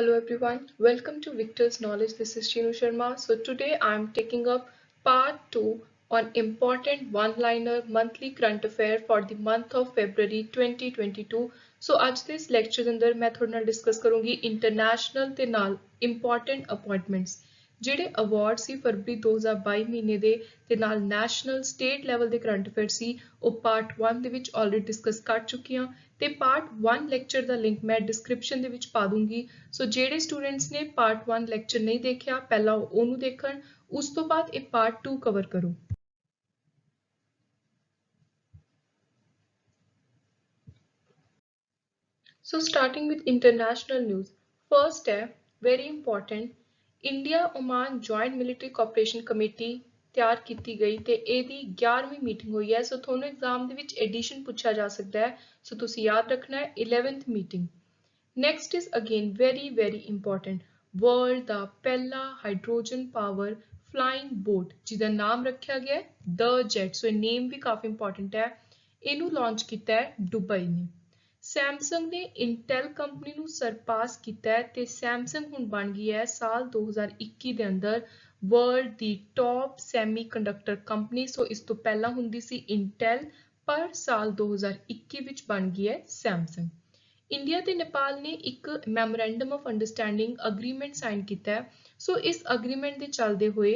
Hello everyone, welcome to Victor's Knowledge. This is Shinu Sharma. So today I am taking up part 2 on important one-liner monthly current affair for the month of February 2022. So ਅੱਜ ਦੇ ਇਸ lecture ਦੇ ਅੰਦਰ ਮੈਂ ਤੁਹਾਡੇ ਨਾਲ discuss ਕਰੂੰਗੀ international ਤੇ ਨਾਲ ਇੰਪੋਰਟੈਂਟ ਅਪਾਇੰਟਮੈਂਟਸ ਜਿਹੜੇ ਅਵਾਰਡ ਸੀ ਫਰਵਰੀ 2022 ਮਹੀਨੇ ਦੇ ਤੇ ਨਾਲ ਨੈਸ਼ਨਲ ਸਟੇਟ ਲੈਵਲ ਦੇ ਕਰੰਟ ਅਫੇਅਰ ਸੀ ਉਹ ਪਾਰਟ 1 ਦੇ ਵਿੱਚ ਆਲਰੇਡੀ ਡਿਸਕਸ ਕਰ ਚੁੱਕੀ ਹਾਂ ਤੇ ਪਾਰਟ 1 ਲੈਕਚਰ ਦਾ ਲਿੰਕ ਮੈਂ ਡਿਸਕ੍ਰਿਪਸ਼ਨ ਦੇ ਵਿੱਚ ਪਾ ਦੂੰਗੀ ਸੋ ਜਿਹੜੇ ਸਟੂਡੈਂਟਸ ਨੇ ਪਾਰਟ 1 ਲੈਕਚਰ ਨਹੀਂ ਦੇਖਿਆ ਪਹਿਲਾਂ ਉਹਨੂੰ ਦੇਖਣ ਉਸ ਤੋਂ ਬਾਅਦ ਇਹ ਪਾਰਟ 2 ਕਵਰ ਕਰੋ So starting with international news, first है very important India Oman Joint Military Cooperation Committee ਤਿਆਰ ਕੀਤੀ ਗਈ ਤੇ ਇਹਦੀ 11ਵੀਂ ਮੀਟਿੰਗ ਹੋਈ ਹੈ ਸੋ ਤੁਹਾਨੂੰ ਐਗਜ਼ਾਮ ਦੇ ਵਿੱਚ ਐਡੀਸ਼ਨ ਪੁੱਛਿਆ ਜਾ ਸਕਦਾ ਹੈ ਸੋ ਤੁਸੀਂ ਯਾਦ ਰੱਖਣਾ ਹੈ 11th meeting Next is again very important world ਦਾ ਪਹਿਲਾ ਹਾਈਡਰੋਜਨ ਪਾਵਰ ਫਲਾਈਂਗ ਬੋਟ ਜਿਹਦਾ ਨਾਮ ਰੱਖਿਆ ਗਿਆ ਹੈ ਦ ਜੈਟ ਸੋ ਇਹ ਨੇਮ ਵੀ ਕਾਫੀ ਇੰਪੋਰਟੈਂਟ ਹੈ ਇਹਨੂੰ ਲਾਂਚ ਕੀਤਾ ਹੈ ਦੁਬਈ ਨੇ ਸੈਮਸੰਗ ਨੇ ਇੰਟੈਲ ਕੰਪਨੀ ਨੂੰ ਸਰਪਾਸ ਕੀਤਾ ਹੈ ਤੇ ਸੈਮਸੰਗ ਹੁਣ ਬਣ ਗਈ ਹੈ ਸਾਲ 2021 ਦੇ ਅੰਦਰ ਵਰਲਡ ਦੀ ਟੌਪ ਸੈਮੀਕੰਡਕਟਰ ਕੰਪਨੀ ਸੋ ਇਸ ਤੋਂ ਪਹਿਲਾਂ ਹੁੰਦੀ ਸੀ ਇੰਟੈਲ ਪਰ ਸਾਲ 2021 ਵਿੱਚ ਬਣ ਗਈ ਹੈ ਸੈਮਸੰਗ ਇੰਡੀਆ ਤੇ ਨੇਪਾਲ ਨੇ ਇੱਕ memorandum of understanding agreement sign ਕੀਤਾ ਹੈ ਸੋ ਇਸ ਅਗਰੀਮੈਂਟ ਦੇ ਚੱਲਦੇ ਹੋਏ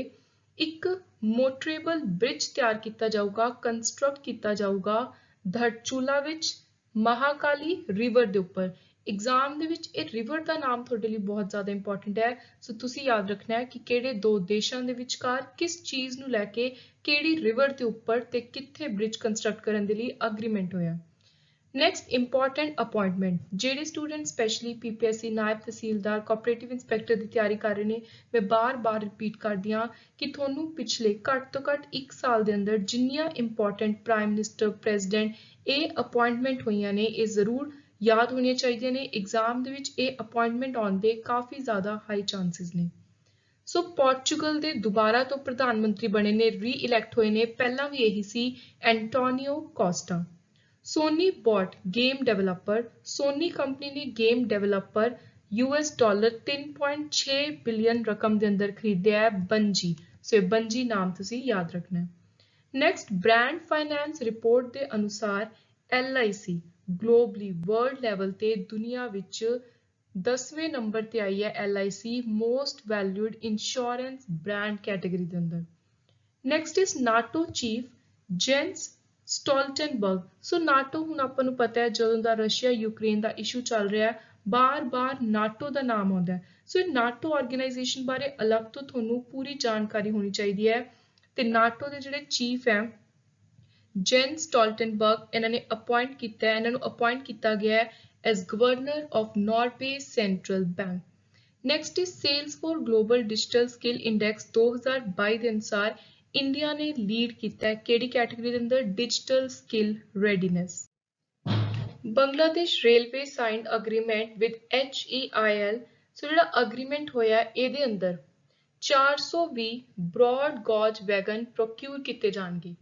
ਇੱਕ ਮੋਟਰੇਬਲ ਬ੍ਰਿਜ ਤਿਆਰ ਕੀਤਾ ਜਾਊਗਾ ਕੰਸਟਰਕਟ ਕੀਤਾ ਜਾਊਗਾ ਧਰਚੂਲਾ ਵਿੱਚ ਮਹਾਕਾਲੀ ਰਿਵਰ ਦੇ ਉੱਪਰ ਐਗਜ਼ਾਮ ਦੇ ਵਿੱਚ ਇਹ ਰਿਵਰ ਦਾ ਨਾਮ ਤੁਹਾਡੇ ਲਈ ਬਹੁਤ ਜ਼ਿਆਦਾ ਇੰਪੋਰਟੈਂਟ ਹੈ ਸੋ ਤੁਸੀਂ ਯਾਦ ਰੱਖਣਾ ਹੈ ਕਿ ਕਿਹੜੇ ਦੋ ਦੇਸ਼ਾਂ ਦੇ ਵਿਚਕਾਰ ਕਿਸ ਚੀਜ਼ ਨੂੰ ਲੈ ਕੇ ਕਿਹੜੀ ਰਿਵਰ ਦੇ ਉੱਪਰ ਤੇ ਕਿੱਥੇ ਬ੍ਰਿਜ ਕੰਸਟਰਕਟ ਕਰਨ ਦੇ ਲਈ ਅਗਰੀਮੈਂਟ ਹੋਇਆ Next important appointment ਜਿਹੜੇ ਸਟੂਡੈਂਟ ਸਪੈਸ਼ਲੀ ਪੀਪੀਐਸਸੀ ਨਾਇਬ ਤਹਿਸੀਲਦਾਰ ਕੋਆਪਰੇਟਿਵ ਇੰਸਪੈਕਟਰ ਦੀ ਤਿਆਰੀ ਕਰ ਰਹੇ ਨੇ ਮੈਂ ਬਾਰ-ਬਾਰ ਰਿਪੀਟ ਕਰਦੀ ਹਾਂ ਕਿ ਤੁਹਾਨੂੰ ਪਿਛਲੇ ਘੱਟ ਤੋਂ ਘੱਟ 1 ਸਾਲ ਦੇ ਅੰਦਰ ਜਿੰਨੀਆਂ ਇੰਪੋਰਟੈਂਟ ਪ੍ਰਾਈਮ ਮਿਨਿਸਟਰ ਪ੍ਰੈਜ਼ੀਡੈਂਟ ਇਹ ਅਪਾਇੰਟਮੈਂਟ ਹੋਈਆਂ ਨੇ ਇਹ ਜ਼ਰੂਰ ਯਾਦ ਹੋਣੀਆਂ ਚਾਹੀਦੀਆਂ ਨੇ ਐਗਜ਼ਾਮ ਦੇ ਵਿੱਚ ਇਹ ਅਪਾਇੰਟਮੈਂਟ ਆਉਣ ਦੇ ਕਾਫੀ ਜ਼ਿਆਦਾ ਹਾਈ ਚਾਂਸਸ ਨੇ ਸੋ ਪੋਰਚੁਗਲ ਦੇ ਦੁਬਾਰਾ ਤੋਂ ਪ੍ਰਧਾਨ ਮੰਤਰੀ ਬਣੇ ਨੇ ਰੀ-ਇਲੈਕਟ ਹੋਏ ਨੇ ਪਹਿਲਾਂ ਵੀ ਇਹੀ ਸੀ Antonio Costa Sony bought game developer Sony company ਨੇ ਗੇਮ ਡਿਵੈਲਪਰ $3.6 ਬਿਲੀਅਨ ਰਕਮ ਦੇ ਅੰਦਰ ਖਰੀਦਿਆ ਹੈ ਬੰਜੀ ਸੋ ਬੰਜੀ ਨਾਮ ਤੁਸੀਂ ਯਾਦ ਰੱਖਣਾ ਹੈ ਨੈਕਸਟ ਬ੍ਰਾਂਡ ਫਾਈਨੈਂਸ ਰਿਪੋਰਟ ਦੇ ਅਨੁਸਾਰ LIC ਗਲੋਬਲੀ ਵਰਲਡ ਲੈਵਲ ਤੇ ਦੁਨੀਆ ਵਿੱਚ 10ਵੇਂ ਨੰਬਰ ਤੇ ਆਈ ਹੈ LIC most valued insurance brand category ਦੇ ਅੰਦਰ next is NATO chief Jens Stoltenberg so NATO ਹੁਣ ਆਪਾਂ ਨੂੰ ਪਤਾ ਹੈ ਜਦੋਂ ਦਾ ਰਸ਼ੀਆ ਯੂਕਰੇਨ ਦਾ ਇਸ਼ੂ ਚੱਲ ਰਿਹਾ ਹੈ ਬਾਰ-ਬਾਰ ਨਾਟੋ ਦਾ ਨਾਮ ਆਉਂਦਾ ਹੈ ਸੋ ਇਹ ਨਾਟੋ ਆਰਗੇਨਾਈਜੇਸ਼ਨ ਬਾਰੇ ਅਲੱਗ ਤੋਂ ਤੁਹਾਨੂੰ ਪੂਰੀ ਜਾਣਕਾਰੀ ਹੋਣੀ ਚਾਹੀਦੀ ਹੈ ਤੇ ਨਾਟੋ ਦੇ ਜਿਹੜੇ ਚੀਫ ਹੈ ਜੈਨ ਸਟੋਲਟਨਬਰਗ ਇਹਨਾਂ ਨੇ ਅਪਾਇੰਟ ਕੀਤਾ ਹੈ ਇਹਨਾਂ ਨੂੰ ਅਪਾਇੰਟ ਕੀਤਾ ਗਿਆ ਹੈ as governor of Norway central bank next is Salesforce global digital skill index 2022 ਦੇ ਅਨੁਸਾਰ ਇੰਡੀਆ ਨੇ ਲੀਡ ਕੀਤਾ ਹੈ ਕਿਹੜੀ ਕੈਟਾਗਰੀ ਦੇ ਅੰਦਰ digital skill readiness Bangladesh railway signed agreement with HEIL ਸੋ ਜਿਹੜਾ ਅਗਰੀਮੈਂਟ ਹੋਇਆ ਇਹਦੇ ਅੰਦਰ 420 ਬ੍ਰੌਡ ਗੌਜ ਵੈਗਨ ਪ੍ਰੋਕਿਊਰ ਕੀਤੇ ਜਾਣਗੇ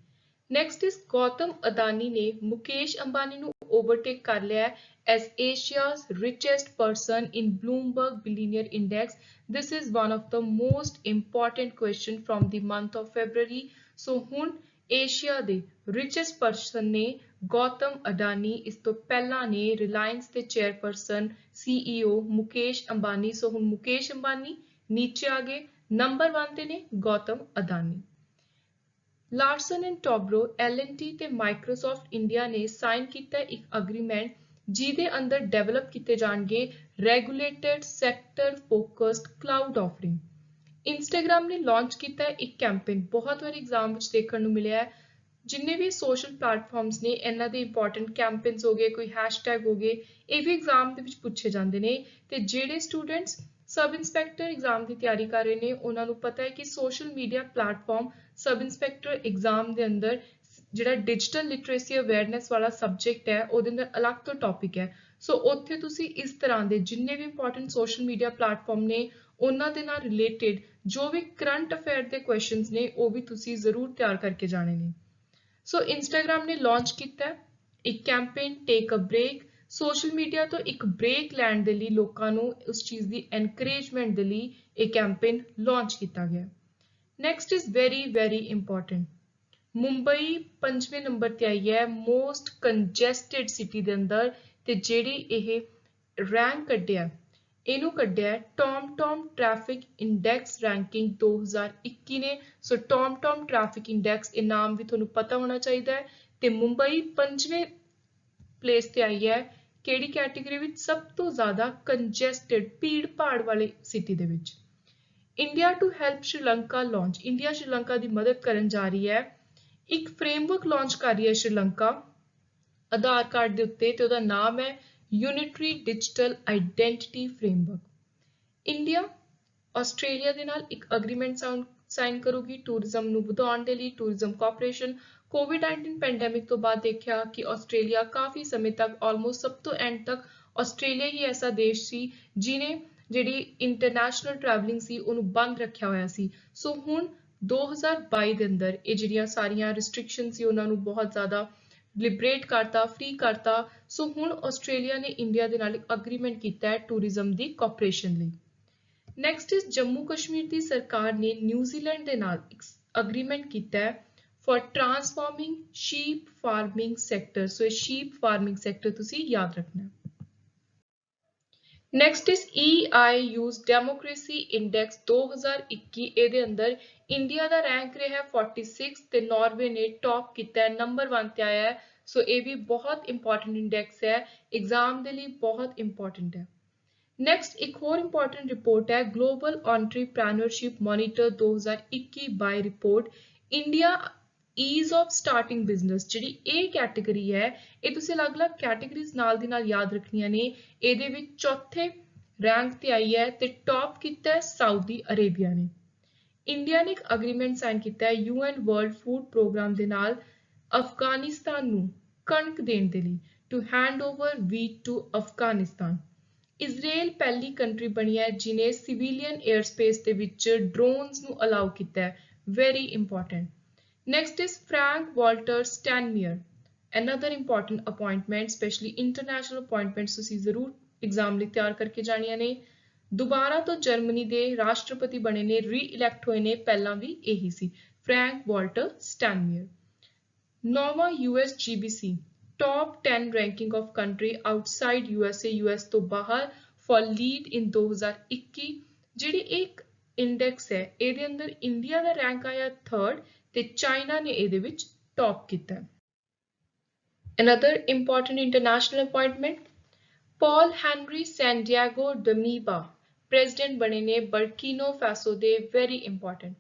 ਨੈਕਸਟ ਇਜ਼ ਗੌਤਮ ਅਦਾਨੀ ਨੇ ਮੁਕੇਸ਼ ਅੰਬਾਨੀ ਨੂੰ ਓਵਰਟੇਕ ਕਰ ਲਿਆ as Asia's richest person in Bloomberg Billionaire Index. This is one of the most important question from the month of February. So ਹੁਣ ਏਸ਼ੀਆ ਦੇ richest person ਨੇ ਗੌਤਮ ਅਡਾਨੀ ਇਸ ਤੋਂ ਪਹਿਲਾਂ ਨੇ ਰਿਲਾਇੰਸ ਦੇ ਚੇਅਰਪਰਸਨ CEO ਮੁਕੇਸ਼ ਅੰਬਾਨੀ ਸੋ ਹੁਣ ਮੁਕੇਸ਼ ਅੰਬਾਨੀ ਨੀਚੇ ਆ ਗਏ ਨੰਬਰ 1 ਤੇ ਨੇ Gautam Adani Larsen and Toubro L&T ਤੇ ਮਾਈਕਰੋਸਾਫਟ ਇੰਡੀਆ ਨੇ ਸਾਈਨ ਕੀਤਾ ਇੱਕ ਅਗਰੀਮੈਂਟ ਜਿਹਦੇ ਅੰਦਰ ਡਿਵੈਲਪ ਕੀਤੇ ਜਾਣਗੇ regulated sector focused cloud offering Instagram ਨੇ ਲਾਂਚ ਕੀਤਾ ਇੱਕ ਕੈਂਪੇਨ ਬਹੁਤ ਵਾਰੀ ਐਗਜ਼ਾਮ ਵਿੱਚ ਦੇਖਣ ਨੂੰ ਮਿਲਿਆ ਹੈ ਜਿੰਨੇ ਵੀ ਸੋਸ਼ਲ ਪਲੇਟਫਾਰਮਸ ਨੇ ਇਹਨਾਂ ਦੇ ਇੰਪੋਰਟੈਂਟ ਕੈਂਪੇਨਸ ਹੋ ਗਏ ਕੋਈ ਹੈਸ਼ਟੈਗ ਹੋ ਗਏ ਇਹ ਵੀ ਐਗਜ਼ਾਮ ਦੇ ਵਿੱਚ ਪੁੱਛੇ ਜਾਂਦੇ ਨੇ ਤੇ ਜਿਹੜੇ ਸਟੂਡੈਂਟਸ ਸਬ ਇੰਸਪੈਕਟਰ ਐਗਜ਼ਾਮ ਦੀ ਤਿਆਰੀ ਕਰ ਰਹੇ ਨੇ ਉਹਨਾਂ ਨੂੰ ਪਤਾ ਹੈ ਕਿ social media platform sub inspector exam ਦੇ ਅੰਦਰ ਜਿਹੜਾ ਡਿਜੀਟਲ ਲਿਟਰੇਸੀ ਅਵੇਅਰਨੈਸ ਵਾਲਾ ਸਬਜੈਕਟ ਹੈ ਉਹਦੇ ਅੰਦਰ ਅਲੱਗ ਤੋਂ ਟੌਪਿਕ ਹੈ ਸੋ ਉੱਥੇ ਤੁਸੀਂ ਇਸ ਤਰ੍ਹਾਂ ਦੇ ਜਿੰਨੇ ਵੀ ਇੰਪੋਰਟੈਂਟ ਸੋਸ਼ਲ ਮੀਡੀਆ ਪਲੇਟਫਾਰਮ ਨੇ ਉਹਨਾਂ ਦੇ ਨਾਲ ਰਿਲੇਟਡ ਜੋ ਵੀ ਕਰੰਟ ਅਫੇਅਰ ਦੇ ਕੁਐਸਚਨਸ ਨੇ ਉਹ ਵੀ ਤੁਸੀਂ ਜ਼ਰੂਰ ਤਿਆਰ ਕਰਕੇ ਜਾਣੇ ਨੇ ਸੋ ਇੰਸਟਾਗ੍ਰਾਮ ਨੇ ਲਾਂਚ ਕੀਤਾ ਇੱਕ campaign take a break social media ਤੋਂ ਇੱਕ ਬ੍ਰੇਕ ਲੈਣ ਦੇ ਲਈ ਲੋਕਾਂ ਨੂੰ ਉਸ ਚੀਜ਼ ਦੀ ਐਨਕਰੇਜਮੈਂਟ ਦੇ ਲਈ ਇਹ ਕੈਂਪੇਨ ਲਾਂਚ ਕੀਤਾ ਗਿਆ। Next is very important, Mumbai 5ਵੇਂ ਨੰਬਰ ਤੇ ਆਈ ਹੈ ਮੋਸਟ ਕੰਜੈਸਟਡ ਸਿਟੀ ਦੇ ਅੰਦਰ, ਤੇ ਜਿਹੜੀ ਇਹ ਰੈਂਕ ਕੱਢਿਆ ਇਹਨੂੰ ਕੱਢਿਆ ਟੌਮ ਟ੍ਰੈਫਿਕ ਇੰਡੈਕਸ ਰੈਂਕਿੰਗ 2021 ਨੇ। ਸੋ ਟੌਮ ਟ੍ਰੈਫਿਕ ਇੰਡੈਕਸ ਇਹ ਨਾਮ ਵੀ ਤੁਹਾਨੂੰ ਪਤਾ ਹੋਣਾ ਚਾਹੀਦਾ ਹੈ। ਤੇ ਮੁੰਬਈ 5ਵੇਂ ਪਲੇਸ ਤੇ ਆਈ ਹੈ ਕਿਹੜੀ ਕੈਟੇਗਰੀ ਵਿੱਚ? ਸਭ ਤੋਂ ਜ਼ਿਆਦਾ ਕੰਜੈਸਟਡ ਭੀੜ ਭਾੜ ਵਾਲੀ ਸਿਟੀ ਦੇ ਵਿੱਚ। India to help Sri Lanka launch, India Sri Lanka ਦੀ ਮਦਦ ਕਰਨ ਜਾ ਰਹੀ ਹੈ, ਇੱਕ ਫਰੇਮਵਰਕ ਲਾਂਚ ਕਰ ਰਹੀ ਹੈ ਸ਼੍ਰੀਲੰਕਾ ਆਧਾਰ ਕਾਰਡ ਦੇ ਉੱਤੇ, ਤੇ ਉਹਦਾ ਨਾਮ ਹੈ unitary digital identity framework. India Australia ਦੇ ਨਾਲ ਇੱਕ ਐਗਰੀਮੈਂਟ ਸਾਈਨ ਕਰੂਗੀ ਟੂਰਿਜ਼ਮ ਨੂੰ ਵਧਾਉਣ ਦੇ ਲਈ। ਟੂਰਿਜ਼ਮ ਕਾਰਪੋਰੇਸ਼ਨ ਕੋਵਿਡ-19 ਪੈਂਡੈਮਿਕ ਤੋਂ ਬਾਅਦ ਦੇਖਿਆ ਕਿ ਆਸਟ੍ਰੇਲੀਆ ਕਾਫੀ ਸਮੇਂ ਤੱਕ ਆਲਮੋਸਟ ਸਭ ਤੋਂ ਐਂਡ ਤੱਕ ਆਸਟ੍ਰੇਲੀਆ ਹੀ ਐਸਾ ਦੇਸ਼ ਸੀ ਜਿਹਨੇ ਜਿਹੜੀ ਇੰਟਰਨੈਸ਼ਨਲ ਟਰੈਵਲਿੰਗ ਸੀ ਉਹਨੂੰ ਬੰਦ ਰੱਖਿਆ ਹੋਇਆ ਸੀ। ਸੋ ਹੁਣ 2022 ਦੇ ਅੰਦਰ ਇਹ ਜਿਹੜੀਆਂ ਸਾਰੀਆਂ ਰਿਸਟ੍ਰਿਕਸ਼ਨ ਸੀ ਉਹਨਾਂ ਨੂੰ ਬਹੁਤ ਜ਼ਿਆਦਾ ਲਿਬਰੇਟ ਕਰਤਾ, ਫ੍ਰੀ ਕਰਤਾ। ਸੋ ਹੁਣ ਆਸਟ੍ਰੇਲੀਆ ਨੇ ਇੰਡੀਆ ਦੇ ਨਾਲ ਇੱਕ ਐਗਰੀਮੈਂਟ ਕੀਤਾ ਹੈ ਟੂਰਿਜ਼ਮ ਦੀ ਕੋਆਪਰੇਸ਼ਨ ਲਈ। ਨੈਕਸਟ ਇਜ਼ ਜੰਮੂ ਕਸ਼ਮੀਰ ਦੀ ਸਰਕਾਰ ਨੇ ਨਿਊਜ਼ੀਲੈਂਡ ਦੇ ਨਾਲ ਇੱਕ ਐਗਰੀਮੈਂਟ ਕੀਤਾ ਹੈ for transforming sheep farming sector. So ਇਹ ਸ਼ੀਪ ਫਾਰਮਿੰਗ ਸੈਕਟਰ ਤੁਸੀਂ ਯਾਦ ਰੱਖਣਾ। Next is EIU's democracy index 2021, ਇਹਦੇ ਅੰਦਰ ਇੰਡੀਆ ਦਾ ਰੈਂਕ ਰਿਹਾ 46 ਤੇ ਨਾਰਵੇ ਨੇ ਟੌਪ ਕੀਤਾ ਹੈ, ਨੰਬਰ 1 ਤੇ ਆਇਆ ਹੈ। ਸੋ ਇਹ ਵੀ ਬਹੁਤ ਇੰਪੋਰਟੈਂਟ ਇੰਡੈਕਸ ਹੈ, ਐਗਜ਼ਾਮ ਦੇ ਲਈ ਬਹੁਤ ਇੰਪੋਰਟੈਂਟ ਹੈ। ਨੈਕਸਟ ਇੱਕ ਹੋਰ ਇੰਪੋਰਟੈਂਟ ਰਿਪੋਰਟ ਹੈ global entrepreneurship monitor 2021 by report India ease of starting business. ਜਿਹੜੀ ਇਹ ਕੈਟੇਗਰੀ ਹੈ ਇਹ ਤੁਸੀਂ ਅਲੱਗ-ਅਲੱਗ ਕੈਟੇਗਰੀਜ਼ ਨਾਲ ਦੀ ਨਾਲ ਯਾਦ ਰੱਖਣੀਆਂ ਨੇ। ਇਹਦੇ ਵਿੱਚ ਚੌਥੇ ਰੈਂਕ ਤੇ ਆਈ ਹੈ ਤੇ ਟੌਪ ਕੀਤਾ ਹੈ ਸਾਊਦੀ ਅਰੇਬੀਆ ਨੇ। ਇੰਡੀਆ ਨੇ ਇੱਕ ਐਗਰੀਮੈਂਟ ਸਾਈਨ ਕੀਤਾ ਹੈ UN ਵਰਲਡ ਫੂਡ ਪ੍ਰੋਗਰਾਮ ਦੇ ਨਾਲ ਅਫਗਾਨਿਸਤਾਨ ਨੂੰ ਕਣਕ ਦੇਣ ਦੇ ਲਈ, to hand over wheat to Afghanistan. Israel ਪਹਿਲੀ ਕੰਟਰੀ ਬਣੀ ਹੈ ਜਿਨੇ ਸਿਵਿਲੀਅਨ 에ਅਰ ਸਪੇਸ ਦੇ ਵਿੱਚ ਡਰੋਨਸ ਨੂੰ ਅਲਾਉ ਕੀਤਾ ਹੈ, very important. Next is Frank Walter Steinmeier, another important appointment, especially international appointments ਤੁਸੀਂ ਜ਼ਰੂਰ ਐਗਜ਼ਾਮ ਲਈ ਤਿਆਰ ਕਰਕੇ ਜਾਣੀਆਂ ਨੇ। ਦੁਬਾਰਾ ਤੋਂ ਜਰਮਨੀ ਦੇ ਰਾਸ਼ਟਰਪਤੀ ਬਣੇ ਨੇ, ਰੀ-ਇਲੈਕਟ ਹੋਏ ਨੇ, ਪਹਿਲਾਂ ਵੀ ਇਹੀ ਸੀ ਫਰੈਂਕ ਵਾਲਟਰ ਸਟੈਨਮੀਅਰ। ਨੌਵਾਂ USGBC top 10 ranking of country outside USA, US ਤੋਂ ਬਾਹਰ ਫॉर ਲੀਡ ਇਨ 2021। ਜਿਹੜੀ ਇੱਕ ਇੰਡੈਕਸ ਹੈ ਇਹਦੇ ਅੰਦਰ ਇੰਡੀਆ ਦਾ ਰੈਂਕ ਆਇਆ 3rd ਤੇ ਚਾਈਨਾ ਨੇ ਇਹਦੇ ਵਿੱਚ ਟੌਪ ਕੀਤਾ। Another important international appointment, Paul Henry Santiago Damiba president ਬਣੇ ਨੇ ਬਰਕੀਨੋ ਫੈਸੋ ਦੇ, ਵੈਰੀ ਇੰਪੋਰਟੈਂਟ।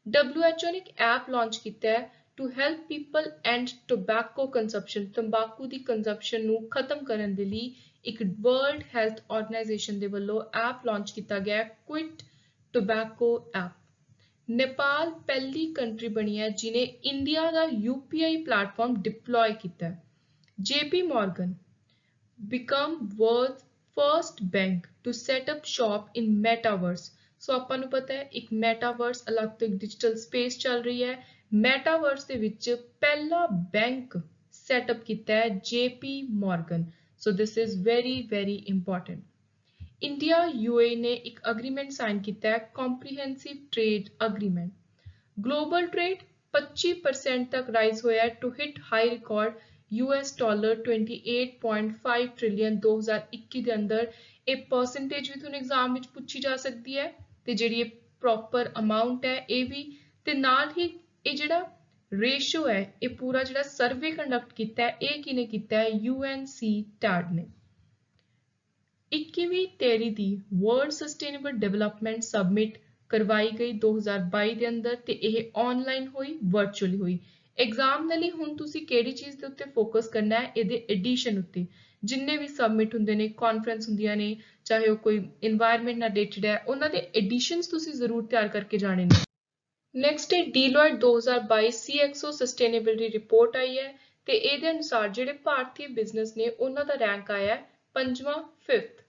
WHO ਨੇ ਇੱਕ ਐਪ ਲਾਂਚ ਕੀਤਾ ਹੈ to help people and tobacco consumption, ਤੰਬਾਕੂ ਦੀ ਕੰਜ਼ੰਪਸ਼ਨ ਨੂੰ ਖਤਮ ਕਰਨ ਦੇ ਲਈ ਇੱਕ ਵਰਲਡ ਹੈਲਥ ਆਰਗੇਨਾਈਜੇਸ਼ਨ ਦੇ ਵੱਲੋਂ ਐਪ ਲਾਂਚ ਕੀਤਾ ਗਿਆ ਕੁਇਟ ਟੋਬੈਕੋ ਐਪ। ਨੇਪਾਲ ਪਹਿਲੀ ਕੰਟਰੀ ਬਣੀ ਹੈ ਜਿਨੇ ਇੰਡੀਆ ਦਾ UPI ਪਲੇਟਫਾਰਮ ਡਿਪਲੋਏ ਕੀਤਾ। JP Morgan become world's first bank to set up shop in metaverse। ਸੋ ਆਪਾਂ ਨੂੰ ਪਤਾ ਹੈ ਇੱਕ ਮੈਟਾਵਰਸ ਅਲੱਗ ਤੋਂ ਇੱਕ ਡਿਜੀਟਲ ਸਪੇਸ ਚੱਲ ਰਹੀ ਹੈ, ਮੈਟਾਵਰਸ ਦੇ ਵਿੱਚ ਪਹਿਲਾ ਬੈਂਕ ਸੈਟਅਪ ਕੀਤਾ ਹੈ JP Morgan। So this is very important. India UAE ਨੇ ਇੱਕ ਐਗਰੀਮੈਂਟ ਸਾਈਨ ਕੀਤਾ ਹੈ comprehensive trade agreement. Global trade 25% ਤੱਕ ਰਾਈਜ਼ ਹੋਇਆ to hit high record $28.5 trillion 2021 ਦੇ ਅੰਦਰ। ਇਹ ਪਰਸੈਂਟੇਜ ਵੀ ਤੁਹਾਨੂੰ ਐਗਜ਼ਾਮ ਵਿੱਚ ਪੁੱਛੀ ਜਾ ਸਕਦੀ ਹੈ ਤੇ ਜਿਹੜੀ ਇਹ ਪ੍ਰੋਪਰ ਅਮਾਉਂਟ ਹੈ ਇਹ ਵੀ, ਤੇ ਨਾਲ ਹੀ ਇਹ ਜਿਹੜਾ ਰੇਸ਼ੋ ਹੈ ਇਹ ਪੂਰਾ ਜਿਹੜਾ ਸਰਵੇ ਕੰਡਕਟ ਕੀਤਾ ਹੈ ਇਹ ਕਿਹਨੇ ਕੀਤਾ ਹੈ? UNCTAD ਨੇ। 21-23 ਦੀ ਵਰਲਡ ਸਸਟੇਨੇਬਲ ਡਿਵੈਲਪਮੈਂਟ ਸਬਮਿਟ ਕਰਵਾਈ ਗਈ 2022 ਦੇ ਅੰਦਰ ਤੇ ਇਹ ਆਨਲਾਈਨ ਹੋਈ, ਵਰਚੁਅਲੀ ਹੋਈ। ਐਗਜ਼ਾਮ ਦੇ ਲਈ ਹੁਣ ਤੁਸੀਂ ਕਿਹੜੀ ਚੀਜ਼ ਦੇ ਉੱਤੇ ਫੋਕਸ ਕਰਨਾ ਹੈ? ਇਹਦੇ ਐਡੀਸ਼ਨ ਉੱਤੇ। ਜਿੰਨੇ ਵੀ ਸਬਮਿਟ ਹੁੰਦੇ ਨੇ, ਕਾਨਫਰੰਸ ਹੁੰਦੀਆਂ ਨੇ, ਚਾਹੇ ਉਹ ਕੋਈ এনवायरमेंट ਨਾਲ ਰਿਲੇਟਡ ਹੈ, ਉਹਨਾਂ ਦੇ ਐਡੀਸ਼ਨਸ ਤੁਸੀਂ ਜ਼ਰੂਰ ਤਿਆਰ ਕਰਕੇ ਜਾਣੇ ਨੇ। ਨੈਕਸਟ ਹੈ ਡੀਲੋਇਟ 2022 CXO ਸਸਟੇਨੇਬਿਲਿਟੀ ਰਿਪੋਰਟ ਆਈ ਹੈ ਤੇ ਇਹਦੇ ਅਨੁਸਾਰ ਜਿਹੜੇ ਭਾਰਤੀ ਬਿਜ਼ਨਸ ਨੇ ਉਹਨਾਂ ਦਾ ਰੈਂਕ ਆਇਆ ਹੈ 5ਵਾਂ 5th।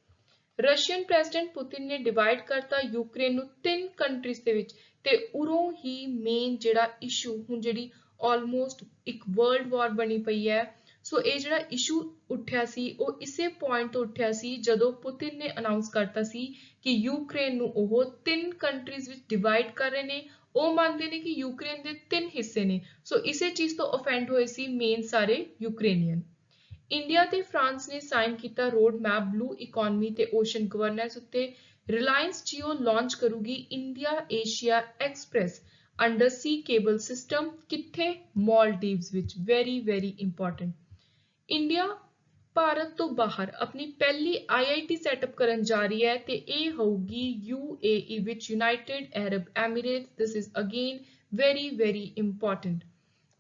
ਰਸ਼ੀਅਨ ਪ੍ਰੈਜ਼ੀਡੈਂਟ ਪੁਤਿਨ ਨੇ ਡਿਵਾਈਡ ਕਰਤਾ ਯੂਕਰੇਨ ਨੂੰ 3 ਕੰਟਰੀਜ਼ ਦੇ ਵਿੱਚ ਤੇ ਉਰੋਂ ਹੀ ਮੇਨ ਜਿਹੜਾ ਇਸ਼ੂ ਹੁਣ ਜਿਹੜੀ ਆਲਮੋਸਟ ਇੱਕ ਵਰਲਡ ਵਾਰ ਬਣੀ ਪਈ ਹੈ। ਸੋ ਇਹ ਜਿਹੜਾ ਇਸ਼ੂ ਉੱਠਿਆ ਸੀ ਉਹ ਇਸੇ ਪੁਆਇੰਟ ਤੋਂ ਉੱਠਿਆ ਸੀ ਜਦੋਂ ਪੁਤਿਨ ਨੇ ਅਨਾਉਂਸ ਕਰਤਾ ਸੀ ਕਿ ਯੂਕਰੇਨ ਨੂੰ ਉਹ 3 ਕੰਟਰੀਜ਼ ਵਿੱਚ ਡਿਵਾਈਡ ਕਰ ਰਹੇ ਨੇ। ਉਹ ਮੰਨਦੇ ਨੇ ਕਿ ਯੂਕਰੇਨ ਦੇ 3 ਹਿੱਸੇ ਨੇ, ਸੋ ਇਸੇ ਚੀਜ਼ ਤੋਂ ਅਫੈਂਡ ਹੋਏ ਸੀ ਮੇਨ ਸਾਰੇ ਯੂਕਰੇਨੀਅਨ। ਇੰਡੀਆ ਤੇ ਫਰਾਂਸ ਨੇ ਸਾਈਨ ਕੀਤਾ ਰੋਡ ਮੈਪ ਬਲੂ ਇਕੋਨਮੀ ਤੇ ਓਸ਼ਨ ਗਵਰਨੈਂਸ ਉੱਤੇ। ਰਿਲਾਇੰਸ ਜੀਓ ਲਾਂਚ ਕਰੂਗੀ ਇੰਡੀਆ ਏਸ਼ੀਆ ਐਕਸਪ੍ਰੈਸ ਅੰਡਰ ਸੀ ਕੇਬਲ ਸਿਸਟਮ, ਕਿੱਥੇ? ਮਾਲਦੀਵਸ ਵਿੱਚ। Very important. ਇੰਡੀਆ ਭਾਰਤ ਤੋਂ ਬਾਹਰ ਆਪਣੀ ਪਹਿਲੀ IIT ਸੈਟਅਪ ਕਰਨ ਜਾ ਰਹੀ ਹੈ ਤੇ ਇਹ ਹੋਊਗੀ UAE ਵਿੱਚ, United Arab Emirates. This is again very important.